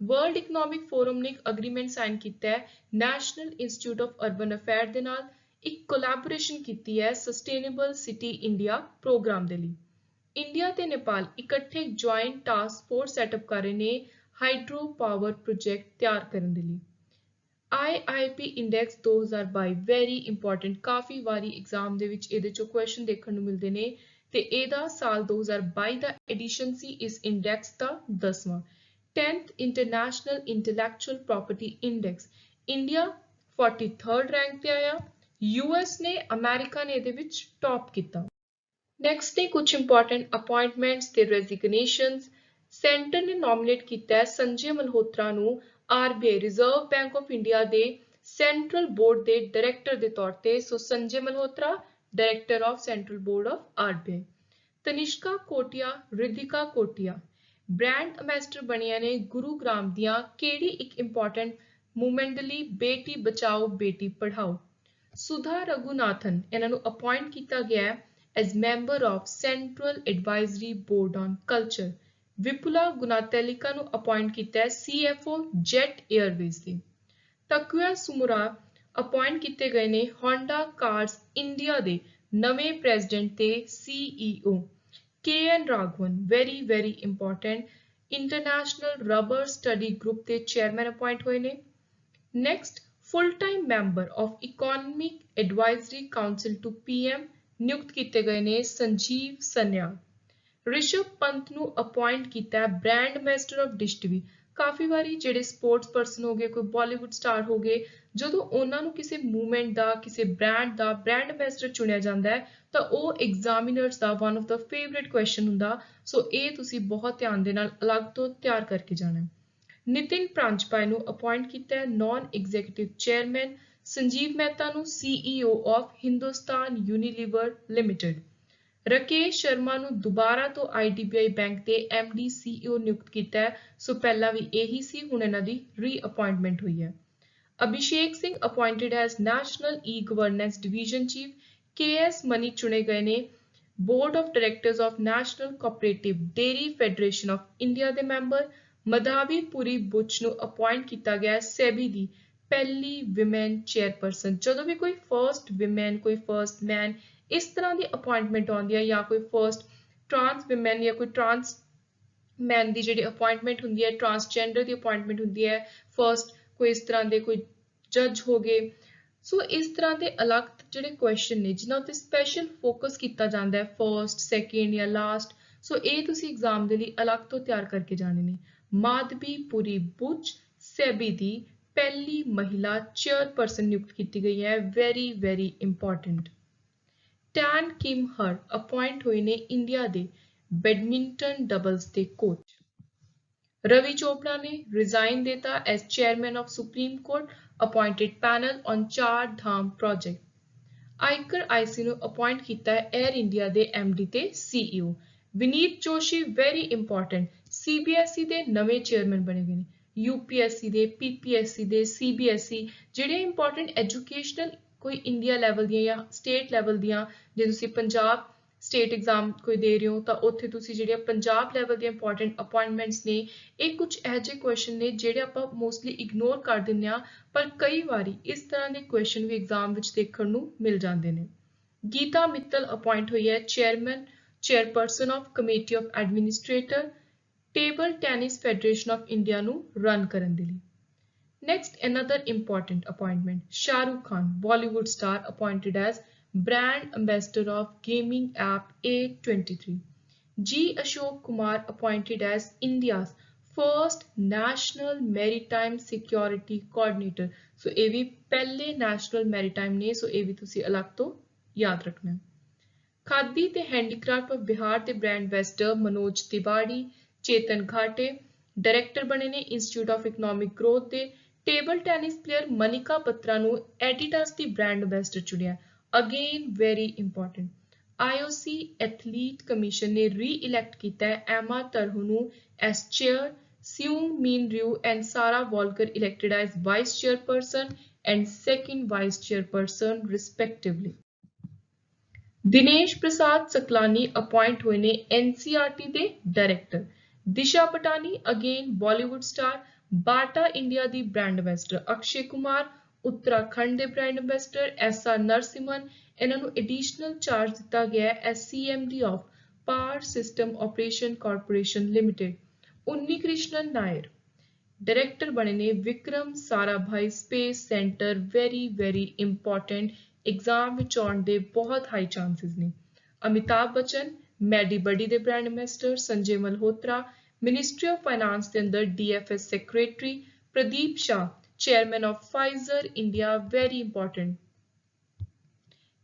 World economic forum ਨੇ ਇੱਕ ਅਗਰੀਮੈਂਟ ਸਾਈਨ ਕੀਤਾ ਹੈ national institute of urban affair ਦੇ ਨਾਲ, ਇੱਕ ਕੋਲੈਬੋਰੇਸ਼ਨ ਕੀਤੀ ਹੈ ਸਸਟੇਨੇਬਲ ਸਿਟੀ ਇੰਡੀਆ ਪ੍ਰੋਗਰਾਮ ਦੇ ਲਈ। ਇੰਡੀਆ ਤੇ ਨੇਪਾਲ ਇਕੱਠੇ ਜੁਆਇੰਟ ਟਾਸਕ ਫੋਰਸ ਸੈਟਅਪ ਕਰ ਰਹੇ ਨੇ ਹਾਈਡਰੋ ਪਾਵਰ ਪ੍ਰੋਜੈਕਟ ਤਿਆਰ ਕਰਨ ਦੇ ਲਈ। IIP ਇੰਡੈਕਸ 2022 ਵੈਰੀ ਇੰਪੋਰਟੈਂਟ, ਕਾਫੀ ਵਾਰੀ ਐਗਜ਼ਾਮ ਦੇ ਵਿੱਚ ਇਹਦੇ ਚੋਂ ਕੁਐਸਚਨ ਦੇਖਣ ਨੂੰ ਮਿਲਦੇ ਨੇ ਤੇ ਇਹਦਾ ਸਾਲ 2022 ਦਾ ਐਡੀਸ਼ਨ ਸੀ ਇਸ ਇੰਡੈਕਸ ਦਾ 10ਵਾਂ। 10th international intellectual property index, India 43rd rank ਤੇ ਆਇਆ। US ਨੇ, ਅਮਰੀਕਾ ਨੇ ਇਹਦੇ ਵਿੱਚ ਟੌਪ ਕੀਤਾ। ਨੈਕਸਟ ਨੇ ਕੁਝ ਇੰਪੋਰਟੈਂਟ ਅਪਾਇੰਟਮੈਂਟਸ ਤੇ ਰੈਜ਼ਿਗਨੇਸ਼ਨਸ। ਸੈਂਟਰ ਨੇ ਨੋਮੀਨੇਟ ਕੀਤਾ ਹੈ ਸੰਜੇ ਮਲਹੋਤਰਾ ਨੂੰ RBI reserve bank of India ਦੇ ਸੈਂਟਰਲ ਬੋਰਡ ਦੇ ਡਾਇਰੈਕਟਰ ਦੇ ਤੌਰ ਤੇ। So Sanjay Malhotra director of central board of RBI। Tanishka Kotia, Ridhika Kotia brand ambassador ਬਣੀਆਂ ਨੇ ਗੁਰੂਗ੍ਰਾਮ ਦੀਆਂ ਕਿਹੜੀ ਇੱਕ ਇੰਪੋਰਟੈਂਟ ਮੂਵਮੈਂਟ ਦੇ ਲਈ? ਬੇਟੀ ਬਚਾਓ ਬੇਟੀ ਪੜ੍ਹਾਓ। ਸੁਧਾ ਰਘੁਨਾਥਨ ਇਹਨਾਂ ਨੂੰ ਅਪਾਇੰਟ ਕੀਤਾ ਗਿਆ ਹੈ as member of Central Advisory Board on Culture। ਵਿਪੁਲਾ ਗੁਨਾਤੈਲਿਕਾ ਨੂੰ ਅਪਾਇੰਟ ਕੀਤਾ ਹੈ CFO ਜੈਟ 에ਅਰਵੇਜ਼ ਦੇ। ਤਕੁਆ ਸੁਮੁਰਾ ਅਪਾਇੰਟ ਕੀਤੇ ਗਏ ਨੇ ਹੋਂਡਾ ਕਾਰਸ ਇੰਡੀਆ ਦੇ ਨਵੇਂ ਪ੍ਰੈਜ਼ੀਡੈਂਟ ਤੇ CEO। KN Raghavan very important, international rubber study group ਦੇ ਚੇਅਰਮੈਨ ਅਪਾਇੰਟ ਹੋਏ ਨੇ। Next, full time member of economic advisory council to PM ਨਿਯੁਕਤ ਕੀਤੇ ਗਏ ਨੇ ਸੰਜੀਵ ਸਨਿਆਲ। ਰਿਸ਼ਵ ਪੰਤ ਨੂੰ ਅਪਾਇੰਟ ਕੀਤਾ ਹੈ brand ambassador of Dish TV. ਕਾਫੀ ਵਾਰੀ ਜਿਹੜੇ ਸਪੋਰਟਸ ਪਰਸਨ ਹੋ ਗਏ, ਕੋਈ ਬਾਲੀਵੁੱਡ ਸਟਾਰ ਹੋ ਗਏ, ਜਦੋਂ ਉਹਨਾਂ ਨੂੰ ਕਿਸੇ ਮੂਵਮੈਂਟ ਦਾ, ਕਿਸੇ ਬ੍ਰਾਂਡ ਦਾ ਬ੍ਰਾਂਡ ਅੰਬੈਸਡਰ ਚੁਣਿਆ ਜਾਂਦਾ ਹੈ ਤਾਂ ਉਹ ਐਗਜ਼ਾਮੀਨਰਸ ਦਾ ਵਨ ਆਫ ਦਾ ਫੇਵਰੇਟ ਕੁਐਸਚਨ ਹੁੰਦਾ। ਸੋ ਇਹ ਤੁਸੀਂ ਬਹੁਤ ਧਿਆਨ ਦੇ ਨਾਲ ਅਲੱਗ ਤੋਂ ਤਿਆਰ ਕਰਕੇ ਜਾਣਾ। ਨਿਤਿਨ ਪ੍ਰਾਂਜਪਾਏ ਨੂੰ ਅਪਾਇੰਟ ਕੀਤਾ ਹੈ non executive chairman. Sanjeev Mehta ਨੂੰ CEO of Hindustan Unilever limited. Rakesh Sharma ਨੂੰ ਦੁਬਾਰਾ ਤੋਂ IDBI ਬੈਂਕ ਦੇ MD CEO ਨਿਯੁਕਤ ਕੀਤਾ ਹੈ। ਸੋ ਪਹਿਲਾਂ ਵੀ ਇਹੀ ਸੀ, ਹੁਣ ਇਹਨਾਂ ਦੀ ਰੀਅਪਾਇੰਟਮੈਂਟ ਹੋਈ ਹੈ। Abhishek Singh appointed as national e-governance division chief. KS Mani ਚੁਣੇ ਗਏ ਨੇ board of directors of national cooperative dairy federation of India ਦੇ ਮੈਂਬਰ। ਮਧਾਵੀ ਪੁਰੀ ਬੁਚ ਨੂੰ ਅਪਾਇੰਟ ਕੀਤਾ ਗਿਆ SEBI ਦੀ ਪਹਿਲੀ ਵਿਮੈਨ ਚੇਅਰਪਰਸਨ। ਜਦੋਂ ਵੀ ਕੋਈ ਫਰਸਟ ਵਿਮੈਨ, ਕੋਈ ਫਰਸਟ ਮੈਨ, ਇਸ ਤਰ੍ਹਾਂ ਦੀ ਅਪਾਇੰਟਮੈਂਟ ਆਉਂਦੀ ਹੈ ਜਾਂ ਕੋਈ ਫਰਸਟ ਟਰਾਂਸ ਵਿਮੈਨ ਜਾਂ ਕੋਈ ਟਰਾਂਸ ਮੈਨ ਦੀ ਜਿਹੜੀ ਅਪਾਇੰਟਮੈਂਟ ਹੁੰਦੀ ਹੈ, ਟਰਾਂਸਜੈਂਡਰ ਦੀ ਅਪਾਇੰਟਮੈਂਟ ਹੁੰਦੀ ਹੈ, ਫਰਸਟ ਕੋਈ ਇਸ ਤਰ੍ਹਾਂ ਦੇ ਕੋਈ ਜੱਜ ਹੋ ਗਏ। ਸੋ ਇਸ ਤਰ੍ਹਾਂ ਦੇ ਅਲੱਗ ਜਿਹੜੇ ਕੁਐਸਚਨ ਨੇ ਜਿਨ੍ਹਾਂ ਉੱਤੇ ਸਪੈਸ਼ਲ ਫੋਕਸ ਕੀਤਾ ਜਾਂਦਾ ਹੈ, ਫਰਸਟ, ਸੈਕਿੰਡ ਜਾਂ ਲਾਸਟ। ਸੋ ਇਹ ਤੁਸੀਂ ਐਗਜ਼ਾਮ ਦੇ ਲਈ ਅਲੱਗ ਤੋਂ ਤਿਆਰ ਕਰਕੇ ਜਾਣੇ ਨੇ। ਮਾਧਵੀ ਪੁਰੀ ਬੁਚ SEBI ਦੀ ਪਹਿਲੀ ਮਹਿਲਾ ਚੇਅਰਪਰਸਨ ਨਿਯੁਕਤ ਕੀਤੀ ਗਈ ਹੈ। Very important. ਟੈਨ ਕਿਮ ਹਰ ਅਪਾਇੰਟ ਹੋਏ ਨੇ ਇੰਡੀਆ ਦੇ ਬੈਡਮਿੰਟਨ ਡਬਲਸ ਦੇ ਕੋਚ। ਰਵੀ ਚੋਪੜਾ ਨੇ ਰਿਜ਼ਾਈਨ ਦਿੱਤਾ as chairman of supreme court appointed panel on ਚਾਰ ਧਾਮ ਪ੍ਰੋਜੈਕਟ। ਆਈਕਰ IC ਨੂੰ ਅਪਾਇੰਟ ਕੀਤਾ ਹੈ 에ਅਰ ਇੰਡੀਆ ਦੇ MD ਤੇ CEO। ਵਿਨੀਤ ਜੋਸ਼ੀ ਵੈਰੀ ਇੰਪੋਰਟੈਂਟ, CBSE ਦੇ ਨਵੇਂ ਚੇਅਰਮੈਨ ਬਣੇ ਗਏ ਨੇ। UPSC ਦੇ, PPSC ਦੇ, CBSE ਜਿਹੜੇ ਇੰਪੋਰਟੈਂਟ ਐਜੂਕੇਸ਼ਨਲ ਕੋਈ ਇੰਡੀਆ ਲੈਵਲ ਦੀਆਂ ਜਾਂ ਸਟੇਟ ਲੈਵਲ ਦੀਆਂ, ਜੇ ਤੁਸੀਂ ਪੰਜਾਬ ਸਟੇਟ ਐਗਜ਼ਾਮ ਕੋਈ ਦੇ ਰਹੇ ਹੋ ਤਾਂ ਉੱਥੇ ਤੁਸੀਂ ਜਿਹੜੀਆਂ ਪੰਜਾਬ ਲੈਵਲ ਦੀਆਂ ਇੰਪੋਰਟੈਂਟ ਅਪਾਇੰਟਮੈਂਟਸ ਨੇ, ਇਹ ਕੁਝ ਇਹੋ ਜਿਹੇ ਕੁਐਸਚਨ ਨੇ ਜਿਹੜੇ ਆਪਾਂ ਮੋਸਟਲੀ ਇਗਨੋਰ ਕਰ ਦਿੰਦੇ ਹਾਂ, ਪਰ ਕਈ ਵਾਰੀ ਇਸ ਤਰ੍ਹਾਂ ਦੇ ਕੁਐਸਚਨ ਵੀ ਐਗਜ਼ਾਮ ਵਿੱਚ ਦੇਖਣ ਨੂੰ ਮਿਲ ਜਾਂਦੇ ਨੇ। ਗੀਤਾ ਮਿੱਤਲ ਅਪਾਇੰਟ ਹੋਈ ਹੈ chairperson of committee of administrator table tennis federation of India ਨੂੰ ਰਨ ਕਰਨ ਦੇ ਲਈ। Next, another important appointment. Shah Rukh Khan, Bollywood star, appointed as brand ambassador of gaming app A23. G. Ashok Kumar appointed as India's first national maritime security coordinator. ਸੋ ਇਹ ਵੀ ਪਹਿਲੇ national maritime ਨੇ, ਸੋ ਇਹ ਵੀ ਤੁਸੀਂ ਅਲੱਗ ਤੋਂ ਯਾਦ ਰੱਖਣਾ ਹੈ। ਖਾਦੀ ਤੇ ਹੈਂਡੀਕ੍ਰਾਫਟ ਆਫ ਬਿਹਾਰ ਦੇ brand ambassador Manoj Tiwari, Chetan Ghate director ਬਣੇ ਨੇ ਇੰਸਟੀਚਿਊਟ ਆਫ ਇਕਨੋਮਿਕ ਗ੍ਰੋਥ ਦੇ। Table tennis player Manika Batra ਨੂੰ ਐਡੀਡਾਸ ਦੀ ਬ੍ਰਾਂਡ ਐਂਬੈਸਡਰ ਚੁਣਿਆ। Again very important. IOC athlete commission ਨੇ ਰੀ-ਇਲੈਕਟ ਕੀਤਾ ਹੈ ਐਮਾ ਤਰਹੂ ਨੂੰ as chair, Seung Min Ryu and Sarah Walker elected as vice chairperson and second vice chairperson respectively। Dinesh Prasad Saklani appoint ਹੋਏ ਨੇ NCERT ਦੇ director. Disha Patani again Bollywood star, ਬਾਟਾ India ਦੀ brand ambassador. Akshay Kumar Uttarakhand ਦੇ brand ambassador. SR Narasimhan ਇਹਨਾਂ ਨੂੰ additional charge ਦਿੱਤਾ ਗਿਆ as CMD of power system operation corporation limited. Unni Krishnan Nair director बने ने Vikram Sarabhai space centre. Very important, exam में आने के बहुत हाई चांसेस ने। अमिताभ बच्चन मैडी बडी दे brand ambassador. Sanjay Malhotra ministry of finance के अंदर DFS secretary. Pradeep Shah chairman of Pfizer India, very important.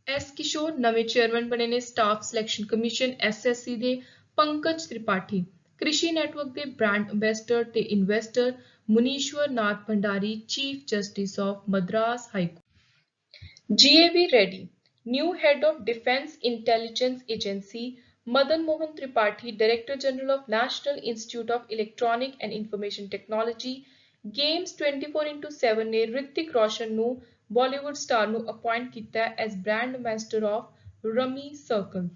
S Kishore नवे चेयरमैन बने ने स्टाफ सिलेक्शन कमीशन SSC दे। पंकज त्रिपाठी कृषि नेटवर्क के ब्रांड एंबेसडर ते investor. Munishwar Nath Bhandari chief justice of Madras high court. GAV Reddy new head of defence intelligence agency. Madan Mohan Tripathi director general of national institute of electronic and information technology. Games 24x7 ने ऋतिक रोशन ਨੂੰ Bollywood star ਨੂੰ appoint ਕੀਤਾ as brand ambassador of rummy circle.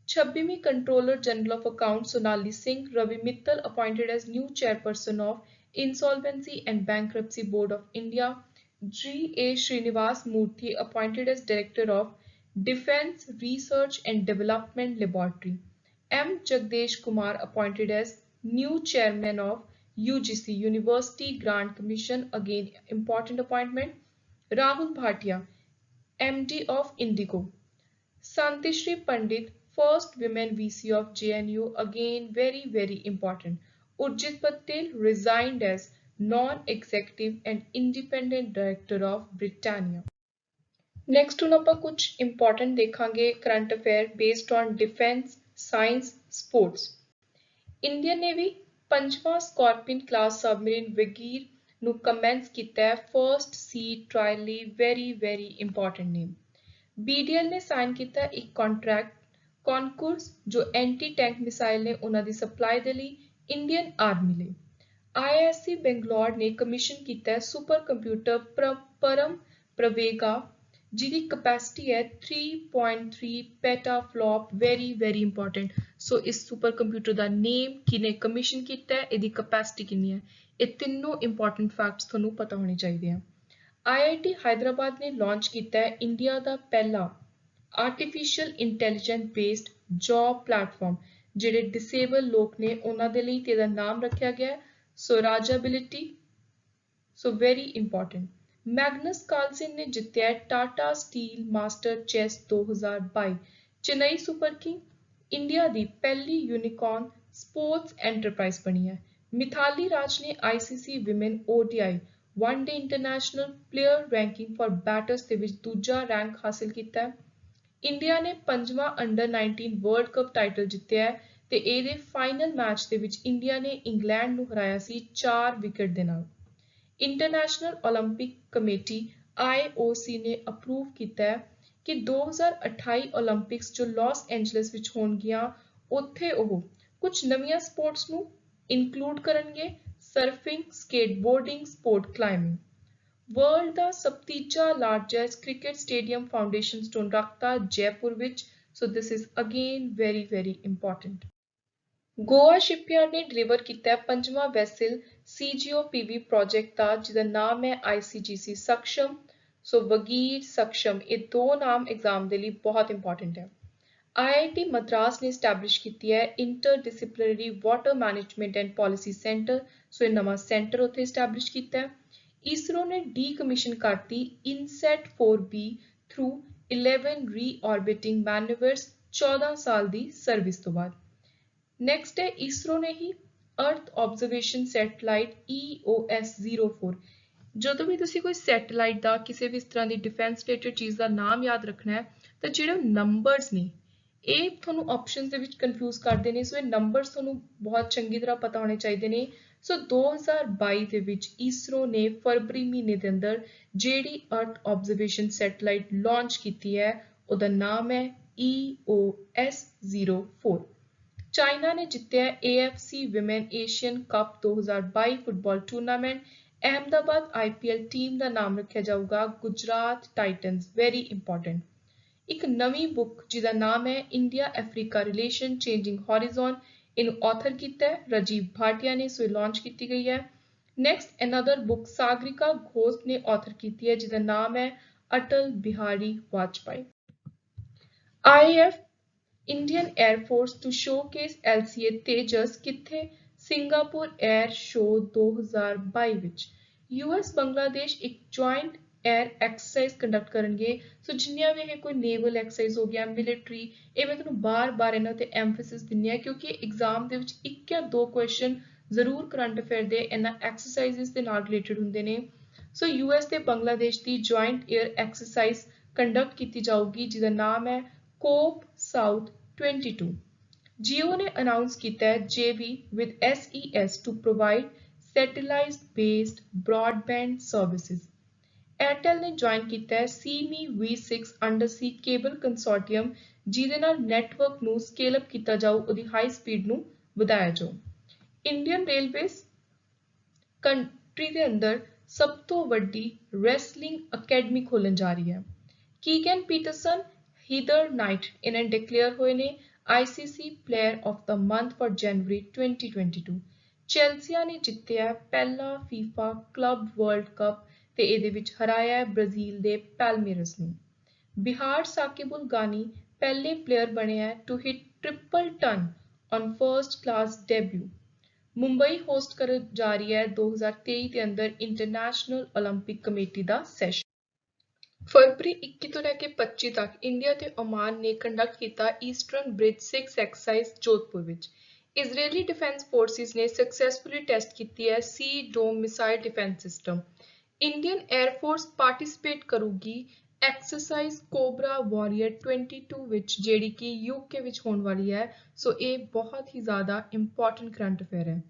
26ਵੀਂ controller general of account Sonali Singh. Ravi Mittal appointed as new chairperson of Insolvency and Bankruptcy Board of India। GA Srinivas Murthy appointed as Director of Defence Research and Development Laboratory। M Jagdesh Kumar appointed as new chairman of UGC University Grant Commission, again important appointment। Rahul Bhatia MD of Indigo। Santishri Pandit first women VC of JNU, again very important। Urjit Patel resigned as non-executive and independent director of Britannia। Next ਹੁਣ ਆਪਾਂ ਕੁਝ important ਦੇਖਾਂਗੇ current affair based on defense, science, sports। Indian navy ਪੰਜਵਾਂ ਸਕਾਰਪੀਨ class submarine ਵਗੀਰ ਨੂੰ commence ਕੀਤਾ ਹੈ first ਸੀ trial ਲਈ, very important name। BDL ਨੇ ਸਾਈਨ ਕੀਤਾ ਇੱਕ ਕੰਟਰੈਕਟ कॉनकोर्स जो एंटी टैंक मिसाइल ने उन्हां दी सप्लाई दे लई इंडियन आर्मी ਲਈ। IISc बेंगलोर ने कमीशन ਕੀਤਾ ਹੈ सुपर कंप्यूटर परम प्रवेगा ਜਿਹਦੀ कैपेसिटी है 3.3 पेटाफ्लॉप, very इंपॉर्टेंट। सो इस सुपर कंप्यूटर ਦਾ नेम किने कमीशन ਕੀਤਾ ਹੈ, ਇਹਦੀ कैपेसिटी कितनी है, ਇਹ ਤਿੰਨੋਂ इंपॉर्टेंट फैक्ट्स ਤੁਹਾਨੂੰ पता होने चाहिए हैं। IIT हैदराबाद ने लॉन्च ਕੀਤਾ ਹੈ इंडिया ਦਾ ਪਹਿਲਾ artificial intelligence based job platform. ਜਿਹੜੇ ਡਿਸੇਬਲ ਲੋਕ ਨੇ ਉਹਨਾਂ ਦੇ ਲਈ ਤੇ ਇਹਦਾ ਨਾਮ ਰੱਖਿਆ ਗਿਆ ਸਵਰਾਜੈਬਿਲਿਟੀ। So very important. Magnus Carlsen ਨੇ ਜਿੱਤਿਆ Tata steel masters chess 2022। Chennai super king India ਦੀ ਪਹਿਲੀ ਯੂਨੀਕॉर्न ਸਪੋਰਟਸ ਐਂਟਰਪ੍ਰਾਈਜ਼ ਬਣੀ ਹੈ। ਮਿਥਾਲੀ ਰਾਜ ਨੇ ICC women ODI one day international player ranking for batters ਦੇ ਵਿੱਚ ਦੂਜਾ ਰੈਂਕ ਹਾਸਿਲ ਕੀਤਾ ਹੈ। ਇੰਡੀਆ ਨੇ ਪੰਜਵਾਂ ਅੰਡਰ 19 ਵਰਲਡ ਕੱਪ ਟਾਈਟਲ ਜਿੱਤਿਆ ਹੈ ਤੇ ਇਹਦੇ ਫਾਈਨਲ ਮੈਚ ਦੇ ਵਿੱਚ ਇੰਡੀਆ ਨੇ ਇੰਗਲੈਂਡ ਨੂੰ ਹਰਾਇਆ ਸੀ 4 ਵਿਕਟ ਦੇ ਨਾਲ। ਇੰਟਰਨੈਸ਼ਨਲ 올림픽 ਕਮੇਟੀ IOC ਨੇ ਅਪਰੂਵ ਕੀਤਾ ਹੈ ਕਿ 2028 올림픽ਸ ਜੋ ਲਾਸ ਐਂਜਲਸ ਵਿੱਚ ਹੋਣਗੀਆਂ ਉੱਥੇ ਉਹ ਕੁਝ ਨਵੀਆਂ ਸਪੋਰਟਸ ਨੂੰ ਇਨਕਲੂਡ ਕਰਨਗੇ, surfing, skateboarding, sport climbing. World का सब तीजा largest cricket stadium foundation stone रखता जयपुर विच। So this is again very important. Goa shipyard ने डिलीवर किया पंजवां वैसल CGO-PV प्रोजेक्ट का जिसका नाम है ICGC सक्षम। सो वगीर सक्षम ये दो नाम एग्जाम के लिए बहुत इंपॉर्टेंट है। IIT मद्रास ने स्टैबलिश की है interdisciplinary water management and policy centre. So ये नवा सेंटर उत्थे स्टैबलिश किया है। इसरो ने डीकमीशन करती INSAT 4B थ्रू 11 रीऑर्बिटिंग मैन्यूवर्स 14 साल की सर्विस तो बाद। नैक्सट है इसरो ने ही अर्थ ऑब्जर्वेशन सैटेलाइट EOS-04 ਜਦੋਂ ਵੀ ਤੁਸੀਂ ਕੋਈ ਸੈਟੇਲਾਈਟ ਦਾ ਕਿਸੇ ਵੀ ਇਸ ਤਰ੍ਹਾਂ ਦੀ ਡਿਫੈਂਸ ਰਿਲੇਟਡ ਚੀਜ਼ ਦਾ ਨਾਮ ਯਾਦ ਰੱਖਣਾ ਹੈ ਤਾਂ ਜਿਹੜੇ ਨੰਬਰਸ ਨੇ ਇਹ ਤੁਹਾਨੂੰ ਆਪਸ਼ਨਸ ਦੇ ਵਿੱਚ ਕਨਫਿਊਜ਼ ਕਰਦੇ ਨੇ, ਸੋ ਇਹ ਨੰਬਰਸ ਤੁਹਾਨੂੰ ਬਹੁਤ ਚੰਗੀ ਤਰ੍ਹਾਂ ਪਤਾ ਹੋਣੇ ਚਾਹੀਦੇ ਨੇ। ਸੋ 2022 ਦੇ ਵਿੱਚ ਈਸਰੋ ਨੇ ਫਰਵਰੀ ਮਹੀਨੇ ਦੇ ਅੰਦਰ ਜਿਹੜੀ ਅਰਥ ਆਬਜ਼ਰਵੇਸ਼ਨ ਸੈਟੇਲਾਈਟ ਲਾਂਚ ਕੀਤੀ ਹੈ ਉਹਦਾ ਨਾਮ ਹੈ EOS-04। ਚਾਈਨਾ ਨੇ ਜਿੱਤਿਆ AFC women Asian cup 2022 football tournament. Ahmedabad IPL team ਦਾ ਨਾਮ ਰੱਖਿਆ ਜਾਊਗਾ ਗੁਜਰਾਤ ਟਾਈਟਨਸ, ਵੈਰੀ ਇੰਪੋਰਟੈਂਟ। ਇੱਕ ਨਵੀਂ ਬੁੱਕ ਜਿਹਦਾ ਨਾਮ ਹੈ ਇੰਡੀਆ ਅਫਰੀਕਾ ਰਿਲੇਸ਼ਨ ਚੇਂਜਿੰਗ ਹੌਰੀਜ਼ਨ, ਇਹਨੂੰ ਆਥਰ ਕੀਤਾ ਹੈ ਰਾਜੀਵ ਭਾਟੀਆ ਨੇ, ਸੋ ਇਹ ਲਾਂਚ ਕੀਤੀ ਗਈ ਹੈ। Next another book Sagarika Ghosh ਨੇ ਆਥਰ ਕੀਤੀ ਹੈ ਜਿਹਦਾ ਨਾਮ ਹੈ Atal Bihari Vajpayee. IAF Indian Air Force to showcase LCA Tejas ਕਿੱਥੇ? ਸਿੰਗਾਪੁਰ 에ਅਰ ਸ਼ੋ 2022 ਵਿੱਚ। US ਬੰਗਲਾਦੇਸ਼ ਇੱਕ ਜੁਆਇੰਟ 에ਅਰ ਐਕਸਰਸਾਈਜ਼ ਕੰਡਕਟ ਕਰਨਗੇ। ਸੋ ਜਿੰਨੀਆਂ ਵੀ ਇਹ ਕੋਈ ਨੇਵਲ ਐਕਸਰਸਾਈਜ਼ ਹੋ ਗਿਆ, ਮਿਲਟਰੀ, ਇਹ ਮੈਂ ਤੁਹਾਨੂੰ ਬਾਰ-ਬਾਰ ਇਹਨਾਂ ਤੇ ਐਮਫੈਸਿਸ ਦਿੰਨੀ ਆ ਕਿਉਂਕਿ ਐਗਜ਼ਾਮ ਦੇ ਵਿੱਚ ਇੱਕ ਜਾਂ ਦੋ ਕੁਐਸਚਨ ਜ਼ਰੂਰ ਕਰੰਟ ਅਫੇਅਰ ਦੇ ਇਹਨਾਂ ਐਕਸਰਸਾਈਜ਼ਸ ਦੇ ਨਾਲ ਰਿਲੇਟਡ ਹੁੰਦੇ ਨੇ। ਸੋ US ਤੇ ਬੰਗਲਾਦੇਸ਼ ਦੀ ਜੁਆਇੰਟ 에ਅਰ ਐਕਸਰਸਾਈਜ਼ ਕੰਡਕਟ ਕੀਤੀ ਜਾਊਗੀ ਜਿਹਦਾ ਨਾਮ ਹੈ ਕੋਪ ਸਾਊਥ 22। Jio ਨੇ ਅਨਾਉਂਸ ਕੀਤਾ ਹੈ JV with SES to provide satellite-based broadband services। Airtel ਨੇ ਜੁਆਇਨ ਕੀਤਾ ਹੈ CME V6 ਅੰਡਰਸੀ ਕੇਬਲ ਕੰਸੋਰਟੀਅਮ ਜਿਹਦੇ ਨਾਲ ਨੈਟਵਰਕ ਨੂੰ ਸਕੇਲ ਅਪ ਕੀਤਾ ਜਾਊ, ਉਹਦੀ ਹਾਈ ਸਪੀਡ ਨੂੰ ਵਧਾਇਆ ਜਾਊ। ਇੰਡੀਅਨ ਰੇਲਵੇਜ਼ ਕੰਟਰੀ ਦੇ ਅੰਦਰ ਸਭ ਤੋਂ ਵੱਡੀ ਰੈਸਲਿੰਗ ਅਕੈਡਮੀ ਖੋਲਣ ਜਾ ਰਹੀ ਹੈ। ਕੀਗਨ ਪੀਟਰਸਨ, ਹੀਦਰ ਨਾਈਟ ਇਹਨਾਂ ਨੇ ਡਿਕਲੇਅਰ ਹੋਏ ਨੇ ICC player of the month for January 2022। Chelsea ਨੇ ਜਿੱਤਿਆ ਪਹਿਲਾ FIFA ਕਲੱਬ ਵਰਲਡ ਕੱਪ ਤੇ ਇਹਦੇ ਵਿੱਚ ਹਰਾਇਆ ਬ੍ਰਾਜ਼ੀਲ ਦੇ ਪੈਲਮੇਰਸ ਨੂੰ। ਬਿਹਾਰ ਸਾਕਿਬੁਲ ਗਾਨੀ ਪਹਿਲੇ ਪਲੇਅਰ ਬਣਿਆ to hit triple ton on first class debut. Mumbai host ਕਰ ਜਾ ਰਹੀ ਹੈ 2023 ਦੇ ਅੰਦਰ ਇੰਟਰਨੈਸ਼ਨਲ ਓਲੰਪਿਕ ਕਮੇਟੀ ਦਾ ਸੈਸ਼ਨ। ਫਰਵਰੀ 21 ਤੋਂ ਲੈ ਕੇ 25 ਤੱਕ ਇੰਡੀਆ ਤੇ ਓਮਾਨ ਨੇ ਕੰਡਕਟ ਕੀਤਾ ਈਸਟਰਨ ਬ੍ਰਿਜ 6 ਐਕਸਰਸਾਈਜ਼ ਜੋਧਪੁਰ ਵਿੱਚ। ਇਜ਼ਰਾਈਲੀ ਡਿਫੈਂਸ ਫੋਰਸਿਸ ਨੇ ਸਕਸੈਸਫੁਲੀ ਟੈਸਟ ਕੀਤੀ ਹੈ C dome missile defence system. Indian air force participate ਕਰੂਗੀ ਐਕਸਰਸਾਈਜ਼ ਕੋਬਰਾ ਵਾਰੀਅਰ 22 ਵਿੱਚ ਜਿਹੜੀ ਕਿ UK ਵਿੱਚ ਹੋਣ ਵਾਲੀ ਹੈ। ਸੋ ਇਹ ਬਹੁਤ ਹੀ ਜ਼ਿਆਦਾ ਇੰਪੋਰਟੈਂਟ ਕਰੰਟ ਅਫੇਅਰ ਹੈ।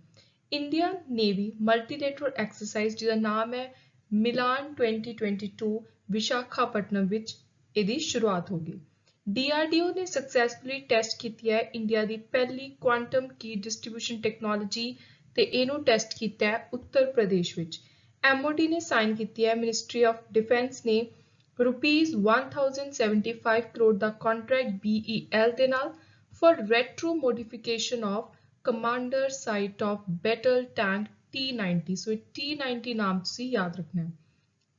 ਇੰਡੀਅਨ ਨੇਵੀ ਮਲਟੀਲੇਟਰਲ ਐਕਸਰਸਾਈਜ਼ ਜਿਹਦਾ ਨਾਮ ਹੈ ਮਿਲਾਨ 2022 ਵਿਸ਼ਾਖਾਪਟਨਮ ਵਿੱਚ ਇਹਦੀ ਸ਼ੁਰੂਆਤ ਹੋ ਗਈ। DRDO ਨੇ ਸਕਸੈਸਫੁਲੀ ਟੈਸਟ ਕੀਤੀ ਹੈ ਇੰਡੀਆ ਦੀ ਪਹਿਲੀ ਕੁਆਂਟਮ ਕੀ ਡਿਸਟ੍ਰੀਬਿਊਸ਼ਨ ਟੈਕਨੋਲੋਜੀ ਤੇ ਇਹਨੂੰ ਟੈਸਟ ਕੀਤਾ ਹੈ ਉੱਤਰ ਪ੍ਰਦੇਸ਼ ਵਿੱਚ। MOD ਨੇ ਸਾਈਨ ਕੀਤੀ ਹੈ ਮਿਨਿਸਟਰੀ ਆਫ ਡਿਫੈਂਸ ਨੇ ₹1075 ਕਰੋੜ ਦਾ ਕੰਟਰੈਕਟ BEL ਦੇ ਨਾਲ for retro modification of commander sight of battle tank T90। So T90 ਨਾਮ ਤੁਸੀਂ ਯਾਦ ਰੱਖਣਾ ਹੈ।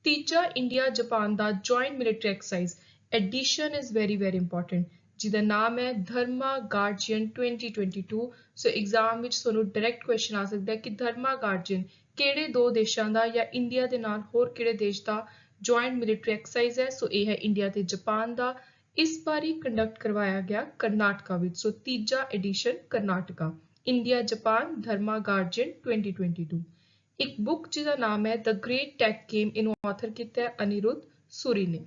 ਤੀਜਾ ਇੰਡੀਆ ਜਾਪਾਨ ਦਾ joint military exercise edition is very important ਜਿਹਦਾ ਨਾਮ ਹੈ ਧਰਮਾ ਗਾਰਜੀਅਨ 2022। ਸੋ ਐਗਜ਼ਾਮ ਵਿੱਚ ਤੁਹਾਨੂੰ ਡਾਇਰੈਕਟ ਕੁਐਸਚਨ ਆ ਸਕਦਾ ਹੈ ਕਿ ਧਰਮਾ ਗਾਰਜੀਅਨ ਕਿਹੜੇ ਦੋ ਦੇਸ਼ਾਂ ਦਾ ਜਾਂ ਇੰਡੀਆ ਦੇ ਨਾਲ ਹੋਰ ਕਿਹੜੇ ਦੇਸ਼ ਦਾ ਜੁਆਇੰਟ ਮਿਲਟਰੀ ਐਕਸਰਸਾਈਜ਼ ਹੈ। ਸੋ ਇਹ ਹੈ ਇੰਡੀਆ ਤੇ ਜਾਪਾਨ ਦਾ। ਇਸ ਵਾਰੀ ਕੰਡਕਟ ਕਰਵਾਇਆ ਗਿਆ ਕਰਨਾਟਕਾ ਵਿੱਚ। ਸੋ ਤੀਜਾ edition Karnataka India Japan Dharma guardian 2022। ਇੱਕ ਬੁੱਕ ਜਿਹਦਾ ਨਾਮ ਹੈ ਦ ਗ੍ਰੇਟ ਟੈਕ ਗੇਮ, ਇਹਨੂੰ ਆਥਰ ਕੀਤਾ ਹੈ ਅਨਿਰੁੱਧ ਸੂਰੀ ਨੇ।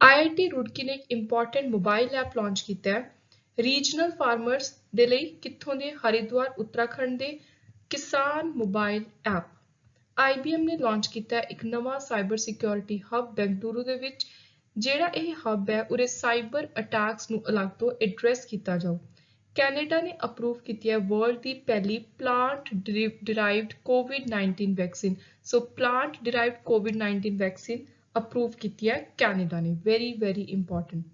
IIT ਰੁੜਕੀ ਨੇ ਇੱਕ ਇੰਪੋਰਟੈਂਟ ਮੋਬਾਈਲ ਐਪ ਲਾਂਚ ਕੀਤਾ ਹੈ ਰੀਜਨਲ ਫਾਰਮਰਸ ਦੇ ਲਈ, ਕਿੱਥੋਂ ਦੇ? ਹਰਿਦੁਆਰ ਉੱਤਰਾਖੰਡ ਦੇ ਕਿਸਾਨ ਮੋਬਾਈਲ ਐਪ। IBM ਨੇ ਲਾਂਚ ਕੀਤਾ ਹੈ ਇੱਕ ਨਵਾਂ ਸਾਈਬਰ ਸਿਕਿਉਰਿਟੀ ਹੱਬ ਬੈਂਗਲੁਰੂ ਦੇ ਵਿੱਚ। ਜਿਹੜਾ ਇਹ ਹੱਬ ਹੈ ਉਰੇ ਸਾਈਬਰ ਅਟੈਕਸ ਨੂੰ ਅਲੱਗ ਤੋਂ ਐਡਰੈਸ ਕੀਤਾ ਜਾਊ। ਕੈਨੇਡਾ ਨੇ ਅਪਰੂਵ ਕੀਤੀ ਹੈ ਵਰਲਡ ਦੀ ਪਹਿਲੀ ਪਲਾਂਟ ਡਿਰਾਈਵਡ COVID-19 ਵੈਕਸੀਨ। ਸੋ ਪਲਾਂਟ ਡਿਰਾਈਵਡ COVID-19 ਵੈਕਸੀਨ ਅਪਰੂਵ ਕੀਤੀ ਹੈ ਕੈਨੇਡਾ ਨੇ, very important.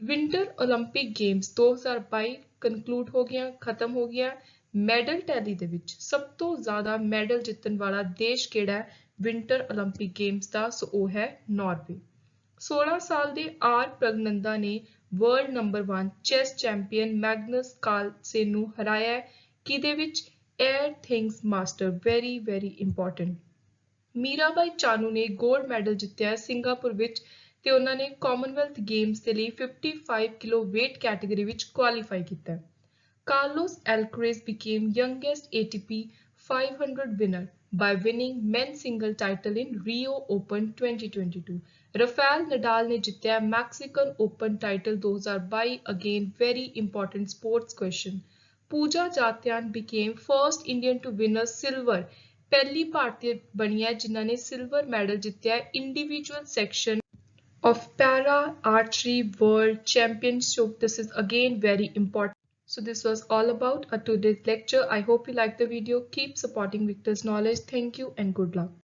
Winter Olympic games 2022 conclude ਹੋ ਗਿਆ, ਖਤਮ ਹੋ ਗਿਆ। ਮੈਡਲ ਟੈਲੀ ਦੇ ਵਿੱਚ ਸਭ ਤੋਂ ਜ਼ਿਆਦਾ ਮੈਡਲ ਜਿੱਤਣ ਵਾਲਾ ਦੇਸ਼ ਕਿਹੜਾ ਹੈ ਵਿੰਟਰ ਓਲੰਪਿਕ ਗੇਮਸ ਦਾ? ਸੋ ਉਹ ਹੈ ਨਾਰਵੇ। 16 ਸਾਲ ਦੇ ਆਰ ਪ੍ਰਗਨੰਦਾ ਨੇ world number 1 chess champion Magnus Carlsen ਨੂੰ ਹਰਾਇਆ ਹੈ। ਕਿਹਦੇ ਵਿੱਚ? Airthings masters, very important. Mirabai Chanu ਨੇ ਗੋਲਡ ਮੈਡਲ ਜਿੱਤਿਆ ਸਿੰਗਾਪੁਰ ਵਿੱਚ ਤੇ ਉਹਨਾਂ ਨੇ ਕਾਮਨਵੈਲਥ ਗੇਮਸ ਦੇ ਲਈ 55 ਕਿਲੋ weight ਕੈਟਾਗਰੀ ਵਿੱਚ ਕੁਆਲੀਫਾਈ ਕੀਤਾ। Carlos Alcaraz became youngest ATP 500 winner by winning men's single title in Rio Open 2022. Rafael Nadal ने जीता Mexican Open title 2022. Again, very important sports question. Pooja Jatian became first Indian to win a silver. पहली भारतीय बनी है जिन्होंने ने silver medal जीता है individual section of Para Archery World Championship. This is again very important. So this was all about today's lecture. I hope you liked the video. Keep supporting Victor's Knowledge. Thank you and good luck.